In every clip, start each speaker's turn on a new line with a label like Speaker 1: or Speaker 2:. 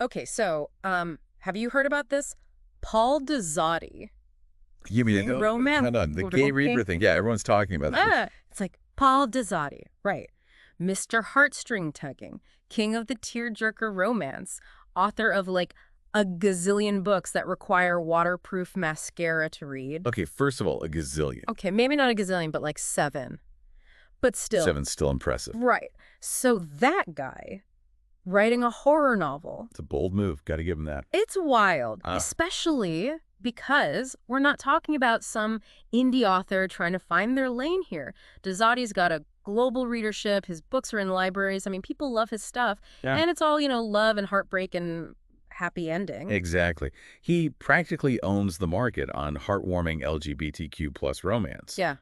Speaker 1: Okay, so, have you heard about this? Paul daizotti.
Speaker 2: You mean,
Speaker 1: Romance.
Speaker 2: hold on, the Gay Reaper thing. Yeah, everyone's talking about this.
Speaker 1: It's like Paul daizotti, right. Mr. Heartstring Tugging, king of the tearjerker romance, author of like a gazillion books that require waterproof mascara to read.
Speaker 2: Okay, first of all, a gazillion.
Speaker 1: Okay, maybe not a gazillion, but like 7. But still.
Speaker 2: Seven's still impressive.
Speaker 1: Right. So that guy writing a horror novel.
Speaker 2: It's a bold move. Got to give him that.
Speaker 1: It's wild, especially because we're not talking about some indie author trying to find their lane here. Daizotti's got a global readership. His books are in libraries. I mean, people love his stuff.
Speaker 2: Yeah.
Speaker 1: And it's all, love and heartbreak and happy ending.
Speaker 2: Exactly. He practically owns the market on heartwarming LGBTQ plus romance.
Speaker 1: Yeah.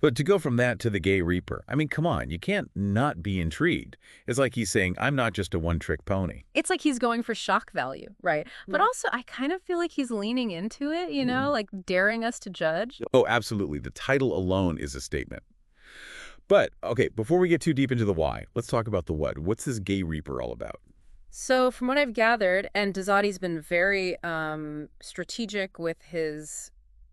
Speaker 2: But to go from that to the Gay Reaper, I mean, come on, you can't not be intrigued. It's like he's saying, I'm not just a one-trick pony.
Speaker 1: It's like he's going for shock value, right? But also, I kind of feel like he's leaning into it, like daring us to judge.
Speaker 2: Oh, absolutely. The title alone is a statement. But, okay, before we get too deep into the why, let's talk about the what. What's this Gay Reaper all about?
Speaker 1: So from what I've gathered, and Daizotti's been very strategic with his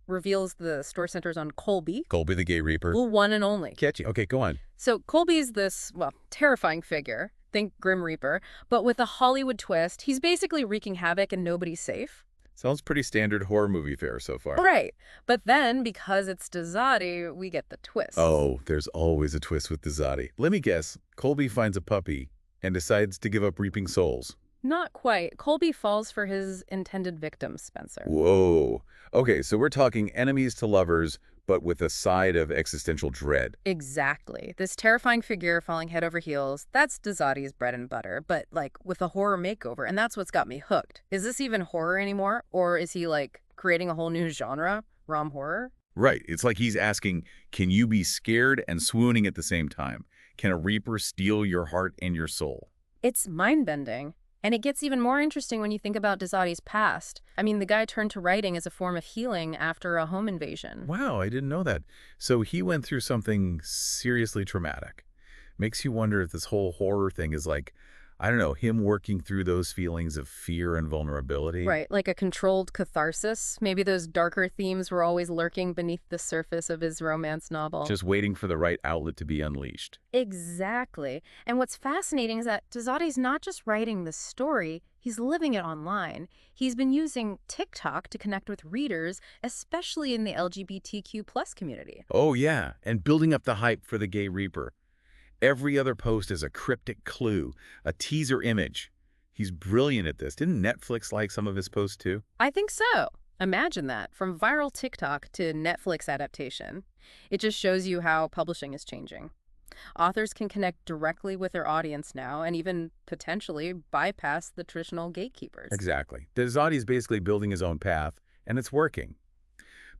Speaker 1: reveals the store centers on Colby.
Speaker 2: Colby the Gay Reaper.
Speaker 1: The one and only.
Speaker 2: Catchy. Okay, go on.
Speaker 1: So Colby's this, well, terrifying figure. Think Grim Reaper. But with a Hollywood twist, he's basically wreaking havoc and nobody's safe.
Speaker 2: Sounds pretty standard horror movie fare so far.
Speaker 1: Right. But then, because it's Daizotti, we get the twist.
Speaker 2: Oh, there's always a twist with Daizotti. Let me guess. Colby finds a puppy and decides to give up reaping souls.
Speaker 1: Not quite. Colby falls for his intended victim, Spencer.
Speaker 2: Whoa. Okay, so we're talking enemies to lovers, but with a side of existential dread.
Speaker 1: Exactly. This terrifying figure falling head over heels, that's Daizotti's bread and butter, but like with a horror makeover, and that's what's got me hooked. Is this even horror anymore, or is he like creating a whole new genre, rom horror?
Speaker 2: Right. It's like he's asking, can you be scared and swooning at the same time? Can a reaper steal your heart and your soul?
Speaker 1: It's mind-bending. And it gets even more interesting when you think about Daizotti's past. I mean, the guy turned to writing as a form of healing after a home invasion.
Speaker 2: Wow, I didn't know that. So he went through something seriously traumatic. Makes you wonder if this whole horror thing is like, I don't know, him working through those feelings of fear and vulnerability.
Speaker 1: Right, like a controlled catharsis. Maybe those darker themes were always lurking beneath the surface of his romance novel.
Speaker 2: Just waiting for the right outlet to be unleashed.
Speaker 1: Exactly. And what's fascinating is that Daizotti's not just writing the story, he's living it online. He's been using TikTok to connect with readers, especially in the LGBTQ plus community.
Speaker 2: Oh, yeah, and building up the hype for the Gay Reaper. Every other post is a cryptic clue, a teaser image. He's brilliant at this. Didn't Netflix like some of his posts too?
Speaker 1: I think so. Imagine that, from viral TikTok to Netflix adaptation. It just shows you how publishing is changing. Authors can connect directly with their audience now and even potentially bypass the traditional gatekeepers.
Speaker 2: Exactly. Daizotti's basically building his own path, and it's working.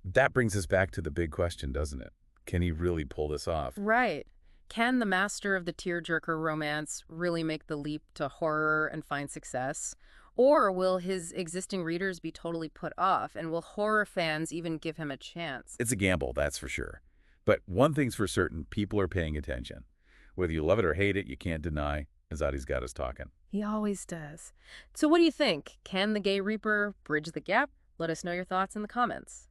Speaker 2: That brings us back to the big question, doesn't it? Can he really pull this off?
Speaker 1: Right. Can the master of the tearjerker romance really make the leap to horror and find success? Or will his existing readers be totally put off, and will horror fans even give him a chance?
Speaker 2: It's a gamble, that's for sure. But one thing's for certain, people are paying attention. Whether you love it or hate it, you can't deny Daizotti's got us talking.
Speaker 1: He always does. So what do you think? Can the Gay Reaper bridge the gap? Let us know your thoughts in the comments.